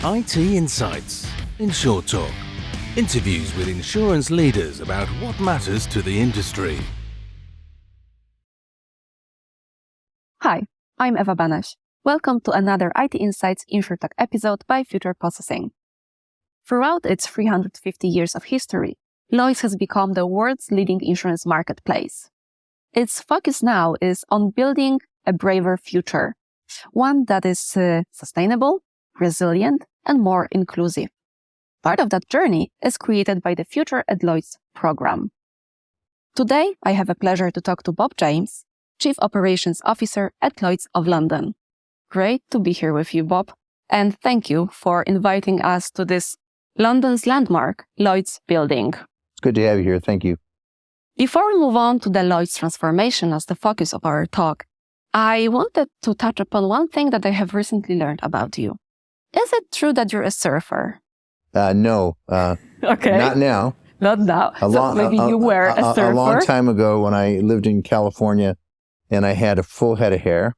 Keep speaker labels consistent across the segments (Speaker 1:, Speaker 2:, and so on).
Speaker 1: IT Insights InsurTalk. Interviews with insurance leaders about what matters to the industry.
Speaker 2: Hi, I'm Eva Banaś. Welcome to another IT Insights InsurTalk episode by Future Processing. Throughout its 350 years of history, Lloyd has become the world's leading insurance marketplace. Its focus now is on building a braver future, one that is sustainable, resilient, and more inclusive. Part of that journey is created by the Future at Lloyd's program. Today, I have a pleasure to talk to Bob James, Chief Operations Officer at Lloyd's of London. Great to be here with you, Bob, and thank you for inviting us to this London's landmark, Lloyd's building.
Speaker 3: It's good to have you here. Thank you.
Speaker 2: Before we move on to the Lloyd's transformation as the focus of our talk, I wanted to touch upon one thing that I have recently learned about you. Is it true that you're a surfer?
Speaker 3: No.
Speaker 2: Okay.
Speaker 3: Not now.
Speaker 2: Not now. Maybe you were a surfer.
Speaker 3: A long time ago when I lived in California and I had a full head of hair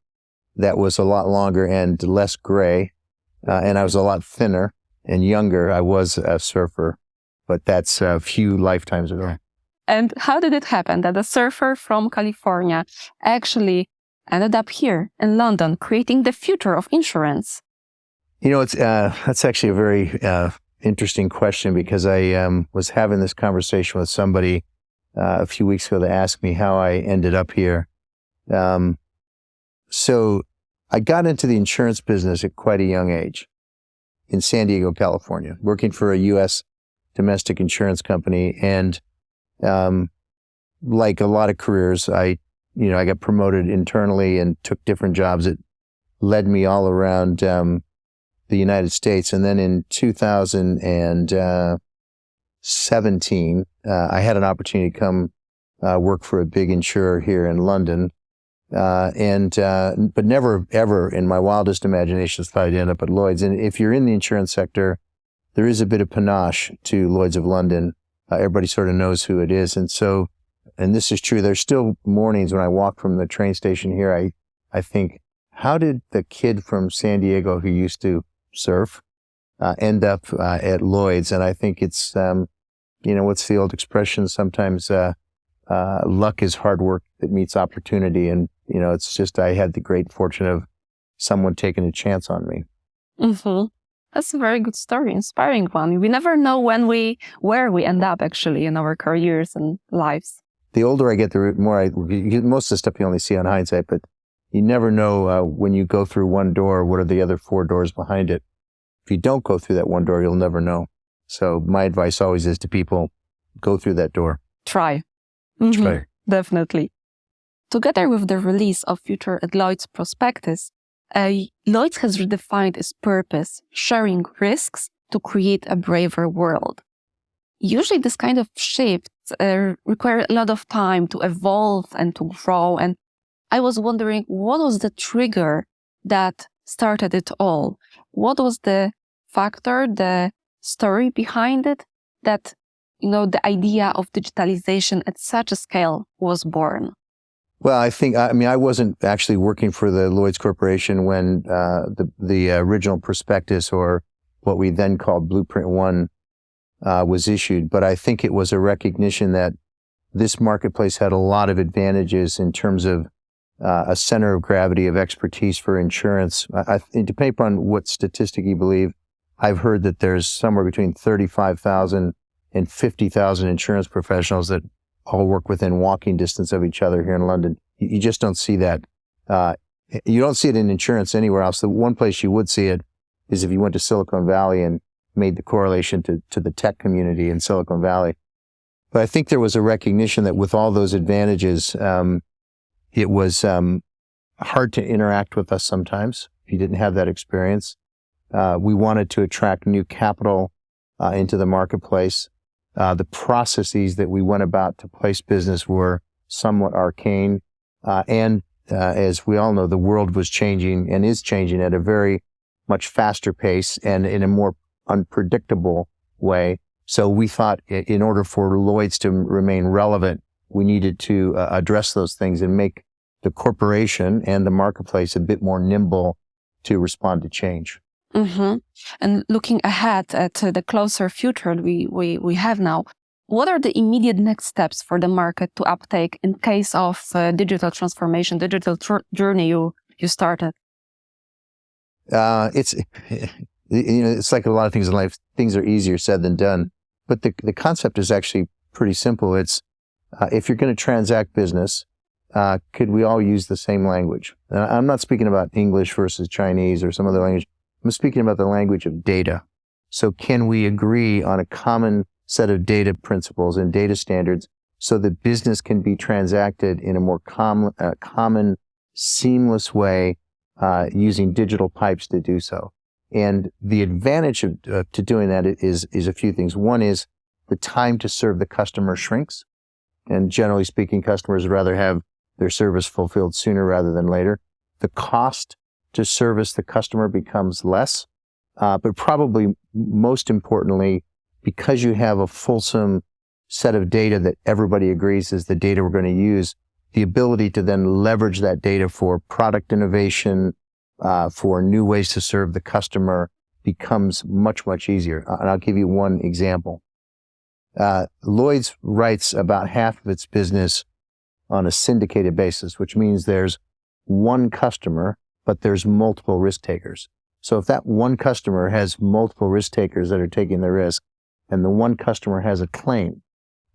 Speaker 3: that was a lot longer and less gray, and I was a lot thinner and younger, I was a surfer, but that's a few lifetimes ago.
Speaker 2: And how did it happen that a surfer from California actually ended up here in London, creating the future of insurance?
Speaker 3: You know, that's actually a very interesting question, because I was having this conversation with somebody a few weeks ago that asked me how I ended up here. So I got into the insurance business at quite a young age in San Diego, California, working for a U.S. domestic insurance company. And like a lot of careers, I got promoted internally and took different jobs that led me all around the United States. And then in 2017, I had an opportunity to come work for a big insurer here in London. But never, ever in my wildest imaginations thought I'd end up at Lloyd's. And if you're in the insurance sector, there is a bit of panache to Lloyd's of London. Everybody sort of knows who it is. And this is true, there's still mornings when I walk from the train station here, I think, how did the kid from San Diego who used to surf end up at Lloyd's? And I think it's, what's the old expression? Sometimes luck is hard work that meets opportunity. And, it's just, I had the great fortune of someone taking a chance on me.
Speaker 2: Mm-hmm. That's a very good story, inspiring one. We never know where we end up actually in our careers and lives.
Speaker 3: The older I get, the more most of the stuff you only see on hindsight, but you never know when you go through one door, what are the other four doors behind it. If you don't go through that one door, you'll never know. So my advice always is to people, go through that door.
Speaker 2: Try.
Speaker 3: Mm-hmm. Try.
Speaker 2: Definitely. Together with the release of Future at Lloyd's prospectus, Lloyd's has redefined its purpose, sharing risks to create a braver world. Usually this kind of shifts require a lot of time to evolve and to grow. And I was wondering, what was the trigger that started it all? What was the factor, the story behind it that, the idea of digitalization at such a scale was born?
Speaker 3: Well, I wasn't actually working for the Lloyd's Corporation when the original prospectus, or what we then called Blueprint 1, was issued. But I think it was a recognition that this marketplace had a lot of advantages in terms of a center of gravity of expertise for insurance. Depending upon what statistic you believe, I've heard that there's somewhere between 35,000 and 50,000 insurance professionals that all work within walking distance of each other here in London. You just don't see that. You don't see it in insurance anywhere else. The one place you would see it is if you went to Silicon Valley and made the correlation to the tech community in Silicon Valley. But I think there was a recognition that with all those advantages, it was hard to interact with us sometimes if you didn't have that experience. We wanted to attract new capital into the marketplace. The processes that we went about to place business were somewhat arcane. And as we all know, the world was changing and is changing at a very much faster pace and in a more unpredictable way. So we thought in order for Lloyd's to remain relevant, we needed to address those things and make the corporation and the marketplace a bit more nimble to respond to change.
Speaker 2: Mm-hmm. And looking ahead at the closer future we have now, what are the immediate next steps for the market to uptake in case of digital transformation, digital journey you started?
Speaker 3: It's it's like a lot of things in life. Things are easier said than done, but the concept is actually pretty simple. It's if you're going to transact business, could we all use the same language? I'm not speaking about English versus Chinese or some other language. I'm speaking about the language of data. So can we agree on a common set of data principles and data standards so that business can be transacted in a more common, seamless way using digital pipes to do so? And the advantage to doing that is a few things. One is the time to serve the customer shrinks. And generally speaking, customers would rather have their service fulfilled sooner rather than later. The cost to service the customer becomes less, but probably most importantly, because you have a fulsome set of data that everybody agrees is the data we're going to use, the ability to then leverage that data for product innovation, for new ways to serve the customer becomes much, much easier. And I'll give you one example. Lloyd's writes about half of its business on a syndicated basis, which means there's one customer, but there's multiple risk takers. So if that one customer has multiple risk takers that are taking the risk, and the one customer has a claim,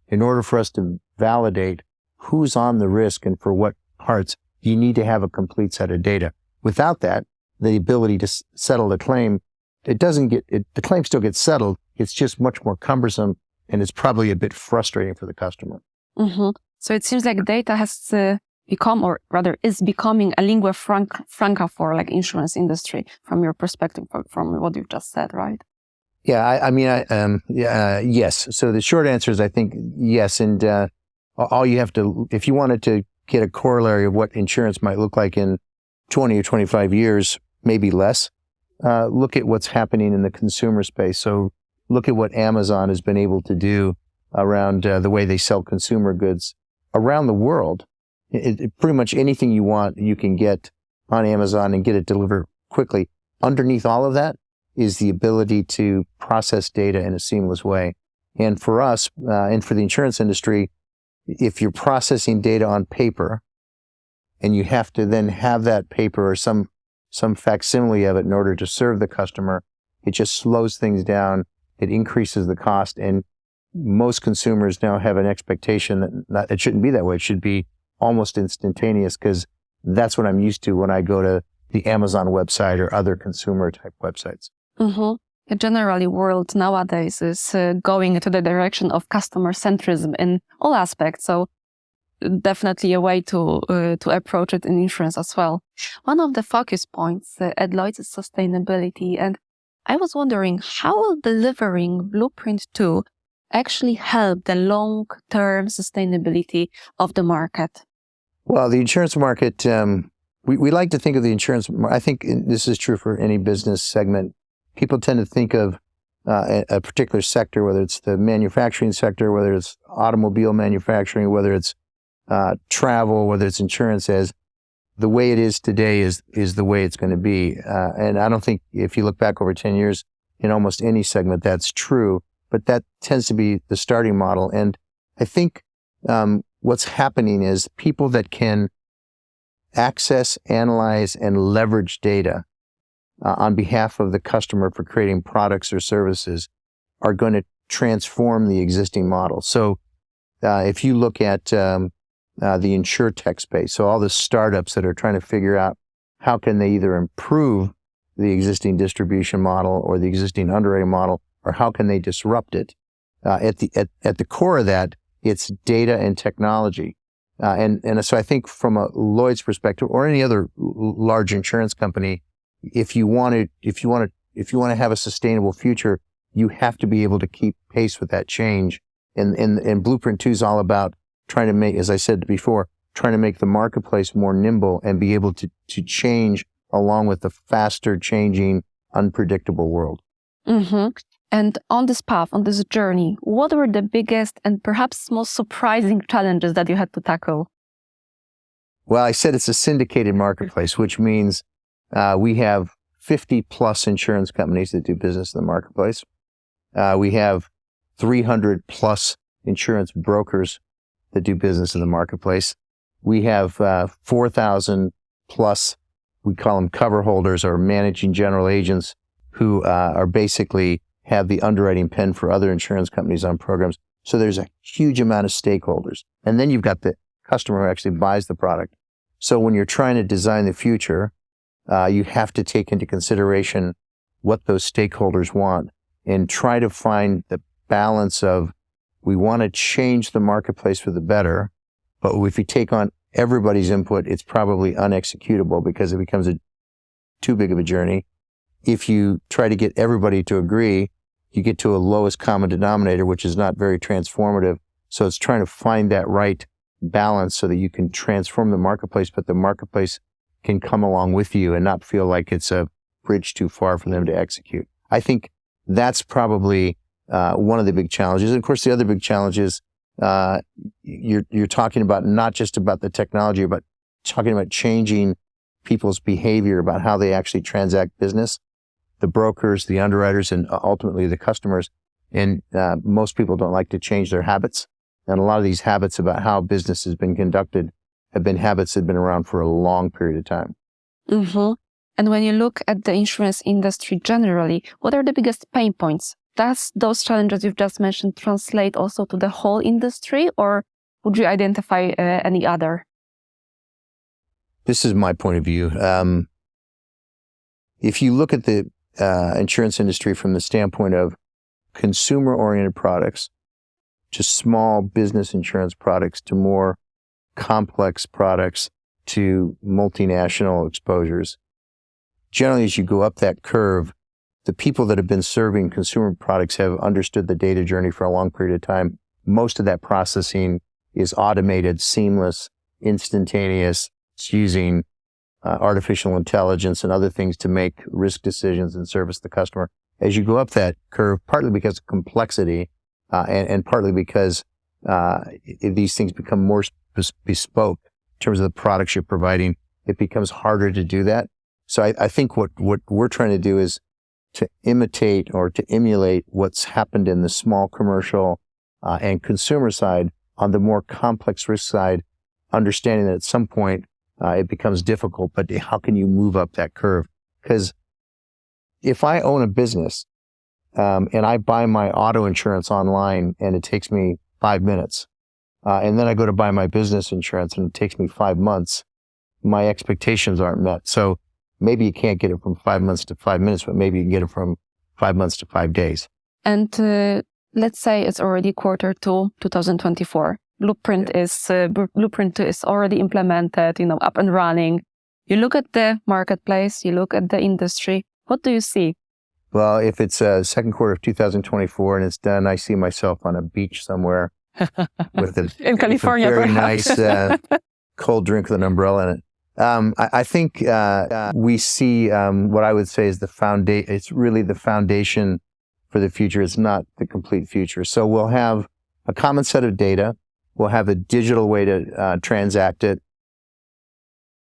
Speaker 3: in order for us to validate who's on the risk and for what parts, you need to have a complete set of data. Without that, the ability to settle the claim, the claim still gets settled. It's just much more cumbersome, and it's probably a bit frustrating for the customer.
Speaker 2: Mm-hmm. So it seems like data has become, or rather is becoming, a lingua franca for like insurance industry from your perspective, from what you've just said, right?
Speaker 3: Yeah, yes. So the short answer is I think yes. And all you have to, if you wanted to get a corollary of what insurance might look like in 20 or 25 years, maybe less, look at what's happening in the consumer space. So look at what Amazon has been able to do around the way they sell consumer goods around the world. Pretty much anything you want, you can get on Amazon and get it delivered quickly. Underneath all of that is the ability to process data in a seamless way. And for us, and for the insurance industry, if you're processing data on paper and you have to then have that paper or some facsimile of it in order to serve the customer, it just slows things down. It increases the cost. And most consumers now have an expectation that it shouldn't be that way. It should be almost instantaneous, because that's what I'm used to when I go to the Amazon website or other consumer type websites.
Speaker 2: Mm-hmm. Generally, world nowadays is going into the direction of customer centrism in all aspects. So definitely a way to approach it in insurance as well. One of the focus points at Lloyd's is sustainability. And I was wondering, how will delivering Blueprint 2 actually help the long-term sustainability of the market?
Speaker 3: Well, the insurance market, we like to think of the insurance, I think this is true for any business segment. People tend to think of a particular sector, whether it's the manufacturing sector, whether it's automobile manufacturing, whether it's travel, whether it's insurance, as the way it is today is the way it's going to be. And I don't think if you look back over 10 years in almost any segment, that's true, but that tends to be the starting model. And I think what's happening is people that can access, analyze, and leverage data on behalf of the customer for creating products or services are going to transform the existing model. So if you look at the InsurTech space, so all the startups that are trying to figure out how can they either improve the existing distribution model or the existing underwriting model, or how can they disrupt it, at the core of that, it's data and technology. And so I think from a Lloyd's perspective, or any other large insurance company, if you want to have a sustainable future, you have to be able to keep pace with that change. And Blueprint 2 is all about trying to make, as I said before, trying to make the marketplace more nimble and be able to change along with the faster changing, unpredictable world.
Speaker 2: Mm-hmm. And on this path, on this journey, what were the biggest and perhaps most surprising challenges that you had to tackle?
Speaker 3: Well, I said it's a syndicated marketplace, which means we have 50 plus insurance companies that do business in the marketplace. We have 300 plus insurance brokers that do business in the marketplace. We have 4,000 plus, we call them cover holders or managing general agents who are basically have the underwriting pen for other insurance companies on programs. So there's a huge amount of stakeholders. And then you've got the customer who actually buys the product. So when you're trying to design the future, you have to take into consideration what those stakeholders want and try to find the balance of, we want to change the marketplace for the better, but if you take on everybody's input, it's probably unexecutable because it becomes too big of a journey. If you try to get everybody to agree, you get to a lowest common denominator, which is not very transformative. So it's trying to find that right balance so that you can transform the marketplace, but the marketplace can come along with you and not feel like it's a bridge too far for them to execute. I think that's probably one of the big challenges. And of course, the other big challenge is you're talking about not just about the technology, but talking about changing people's behavior about how they actually transact business, the brokers, the underwriters, and ultimately the customers. And most people don't like to change their habits. And a lot of these habits about how business has been conducted have been habits that have been around for a long period of time.
Speaker 2: Mm-hmm. And when you look at the insurance industry generally, what are the biggest pain points? Does those challenges you've just mentioned translate also to the whole industry, or would you identify any other?
Speaker 3: This is my point of view. If you look at the insurance industry from the standpoint of consumer-oriented products, just small business insurance products, to more complex products, to multinational exposures, generally as you go up that curve, the people that have been serving consumer products have understood the data journey for a long period of time. Most of that processing is automated, seamless, instantaneous. It's using artificial intelligence and other things to make risk decisions and service the customer. As you go up that curve, partly because of complexity and partly because these things become more bespoke in terms of the products you're providing, it becomes harder to do that. So I think what we're trying to do is to imitate or to emulate what's happened in the small commercial and consumer side on the more complex risk side, understanding that at some point it becomes difficult, but how can you move up that curve? Because if I own a business and I buy my auto insurance online and it takes me 5 minutes, and then I go to buy my business insurance and it takes me 5 months, my expectations aren't met. So maybe you can't get it from 5 months to 5 minutes, but maybe you can get it from 5 months to 5 days.
Speaker 2: And let's say it's already Q2 2024. Blueprint 2 is already implemented, up and running. You look at the marketplace, you look at the industry. What do you see?
Speaker 3: Well, if it's second quarter of 2024 and it's done, I see myself on a beach somewhere with
Speaker 2: in California,
Speaker 3: with a very
Speaker 2: perhaps.
Speaker 3: nice cold drink with an umbrella in it. I think we see what I would say is the foundation. It's really the foundation for the future. It's not the complete future. So we'll have a common set of data. We'll have a digital way to transact it.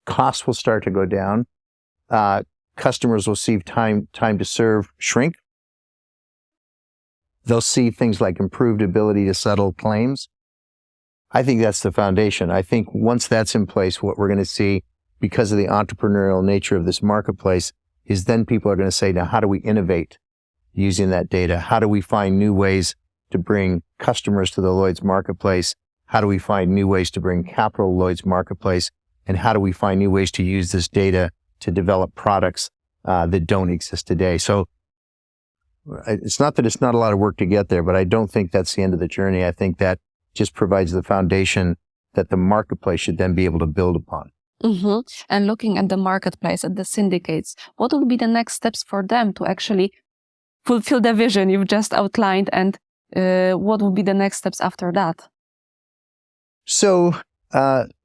Speaker 3: Costs will start to go down. Customers will see time to serve shrink. They'll see things like improved ability to settle claims. I think that's the foundation. I think once that's in place, what we're going to see, because of the entrepreneurial nature of this marketplace, is then people are going to say, now, how do we innovate using that data? How do we find new ways to bring customers to the Lloyd's marketplace? How do we find new ways to bring capital to Lloyd's marketplace? And how do we find new ways to use this data to develop products that don't exist today? So it's not that it's not a lot of work to get there, but I don't think that's the end of the journey. I think that just provides the foundation that the marketplace should then be able to build upon.
Speaker 2: Mm-hmm. And looking at the marketplace, at the syndicates, what will be the next steps for them to actually fulfill the vision you've just outlined, and what will be the next steps after that?
Speaker 3: So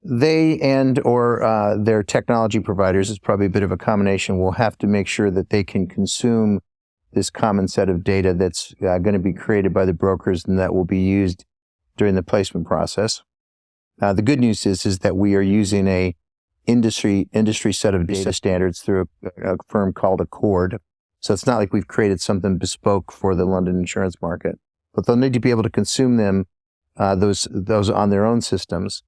Speaker 3: they or their technology providers, it's probably a bit of a combination, will have to make sure that they can consume this common set of data that's going to be created by the brokers and that will be used during the placement process. The good news is that we are using a industry set of data standards through a firm called Accord. So it's not like we've created something bespoke for the London insurance market, but they'll need to be able to consume them, those on their own systems,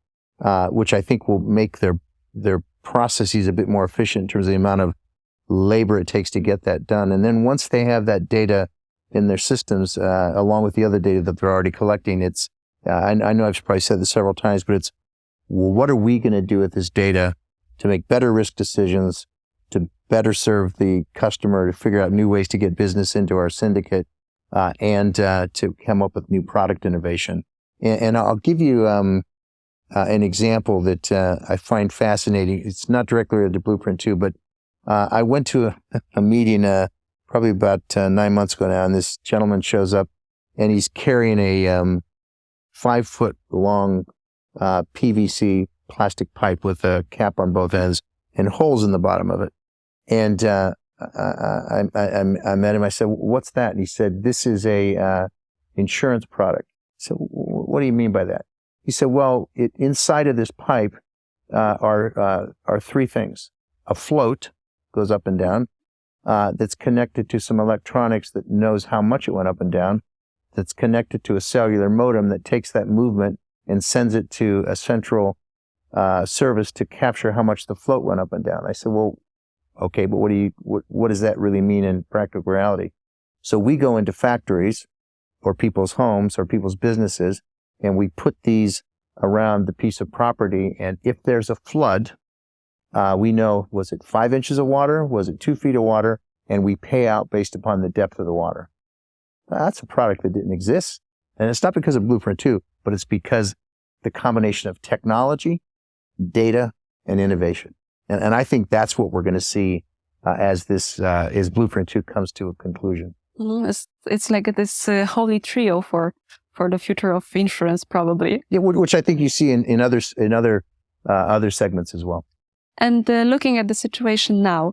Speaker 3: which I think will make their processes a bit more efficient in terms of the amount of labor it takes to get that done. And then once they have that data in their systems, along with the other data that they're already collecting, it's, I know I've probably said this several times, but it's, well, what are we going to do with this data to make better risk decisions, to better serve the customer, to figure out new ways to get business into our syndicate, and to come up with new product innovation. And I'll give you an example that I find fascinating. It's not directly related to Blueprint 2, but I went to a meeting probably about 9 months ago now, and this gentleman shows up, and he's carrying a 5-foot long PVC plastic pipe with a cap on both ends and holes in the bottom of it. And I met him. I said, "What's that?" And he said, "This is a insurance product." I said, "What do you mean by that?" He said, "Well, inside of this pipe are 3 things: a float goes up and down, that's connected to some electronics that knows how much it went up and down, that's connected to a cellular modem that takes that movement and sends it to a central service to capture how much the float went up and down." I said, "Well, okay, but what does that really mean in practical reality?" So we go into factories or people's homes or people's businesses, and we put these around the piece of property. And if there's a flood, we know, was it 5 inches of water? Was it 2 feet of water? And we pay out based upon the depth of the water. That's a product that didn't exist. And it's not because of Blueprint 2, but it's because the combination of technology, data, and innovation. And I think that's what we're going to see as Blueprint 2 comes to a conclusion.
Speaker 2: It's like this holy trio for the future of insurance, probably.
Speaker 3: Yeah, which I think you see in other segments as well.
Speaker 2: And looking at the situation now,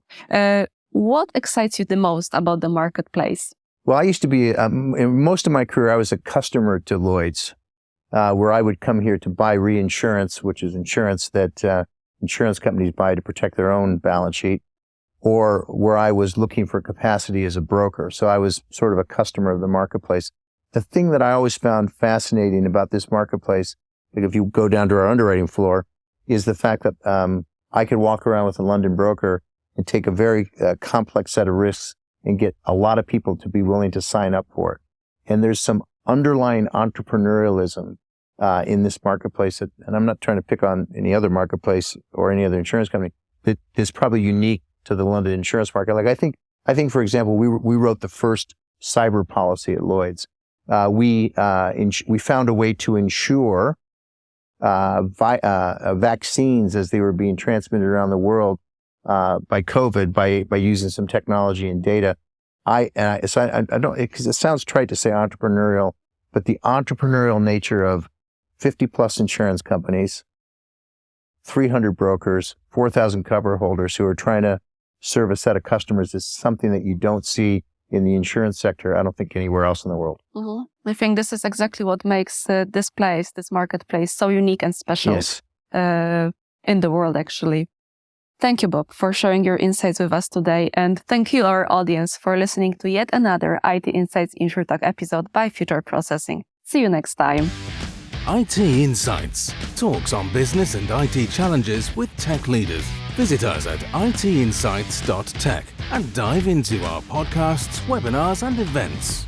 Speaker 2: what excites you the most about the marketplace?
Speaker 3: Well, I used to be, in most of my career, I was a customer to Lloyd's, where I would come here to buy reinsurance, which is insurance that insurance companies buy to protect their own balance sheet, or where I was looking for capacity as a broker. So I was sort of a customer of the marketplace. The thing that I always found fascinating about this marketplace, like if you go down to our underwriting floor, is the fact that I could walk around with a London broker and take a very complex set of risks and get a lot of people to be willing to sign up for it. And there's some underlying entrepreneurialism in this marketplace, and I'm not trying to pick on any other marketplace or any other insurance company, that is probably unique to the London insurance market. Like I think, for example, we wrote the first cyber policy at Lloyd's. We found a way to insure vaccines as they were being transmitted around the world by COVID by using some technology and data. I don't, because it sounds trite to say entrepreneurial, but the entrepreneurial nature of 50 plus insurance companies, 300 brokers, 4,000 cover holders who are trying to serve a set of customers is something that you don't see in the insurance sector, I don't think, anywhere else in the world.
Speaker 2: Mm-hmm. I think this is exactly what makes this marketplace, so unique and special.
Speaker 3: Yes.
Speaker 2: In the world, actually. Thank you, Bob, for sharing your insights with us today. And thank you, our audience, for listening to yet another IT Insights InsurTalk episode by Future Processing. See you next time.
Speaker 1: IT Insights talks on business and IT challenges with tech leaders. Visit us at itinsights.tech and dive into our podcasts, webinars, and events.